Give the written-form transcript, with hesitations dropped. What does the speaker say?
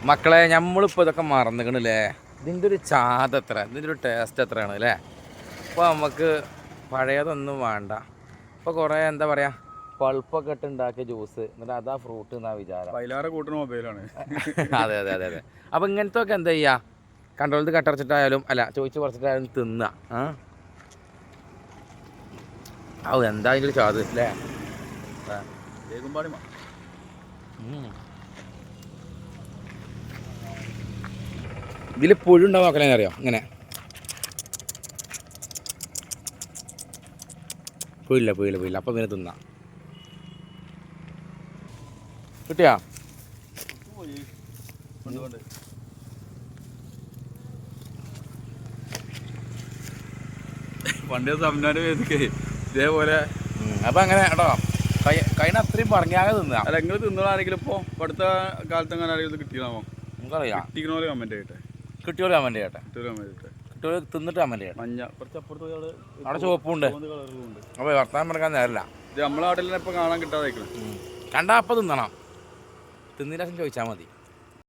മക്കളെ നമ്മളിപ്പോൾ ഇതൊക്കെ മറന്നിക്കണില്ലേ? ഇതിൻ്റെ ഒരു ചാത് എത്ര, ഇതിൻ്റെ ഒരു ടേസ്റ്റ് എത്രയാണ് അല്ലേ? അപ്പോൾ നമുക്ക് പഴയതൊന്നും വേണ്ട. ഇപ്പോൾ കുറേ എന്താ പറയുക, പൾപ്പൊക്കെ ഇട്ട് ഉണ്ടാക്കിയ ജ്യൂസ്, എന്നിട്ട് അതാ ഫ്രൂട്ട് എന്നാ വിചാരം. വൈലാറെ കൂട്ടുന്ന മൊബൈലാണ്. അതെ അതെ അതെ അതെ. അപ്പോൾ ഇങ്ങനത്തെ ഒക്കെ എന്താ ചെയ്യുക, കൺട്രോളിൽ കട്ടടച്ചിട്ടായാലും അല്ല ചോദിച്ച് കുറച്ചിട്ടായാലും തിന്നുക. എന്താ അതിൻ്റെ ഒരു ചാത് അല്ലേ? ഇതിൽ പുഴുണ്ടാവും നോക്കലേ അറിയാം. ഇങ്ങനെ പുഴില്ല അപ്പം പിന്നെ തിന്നാം. കിട്ടിയാ പണ്ടേ സംനാന്റെ വേദിക്കേ ഇതേപോലെ. അപ്പം അങ്ങനെ കേട്ടോ, കഴിഞ്ഞ അത്രയും പറഞ്ഞാകെ തിന്നാ. അല്ല നിങ്ങൾ തിന്നതാണെങ്കിലും ഇപ്പോൾ അടുത്ത കാലത്ത് അങ്ങനെ ആരെങ്കിലും കിട്ടിയാണോ? നമുക്കറിയാം. കിട്ടിക്കണോലെ കമന്റ് ചെയ്യട്ടെ. കിട്ടിയോളൂ കമന്റ് ചെയ്യട്ടെ. കിട്ടിയോളൂ തിന്നിട്ട് കമന്റ് ചെയ്യട്ടെ. മഞ്ഞ കുറച്ച് അപ്പുറത്ത് അവിടെ ചുവപ്പുണ്ട്. അപ്പോൾ വർത്താനം പറയാൻ നേരല്ല. ഇത് നമ്മളെ നാട്ടിൽ തന്നെ ഇപ്പോൾ കാണാൻ കിട്ടാതായിരിക്കണം. കണ്ടാ അപ്പം തിന്നണം. തിന്നില്ല ചോദിച്ചാൽ മതി.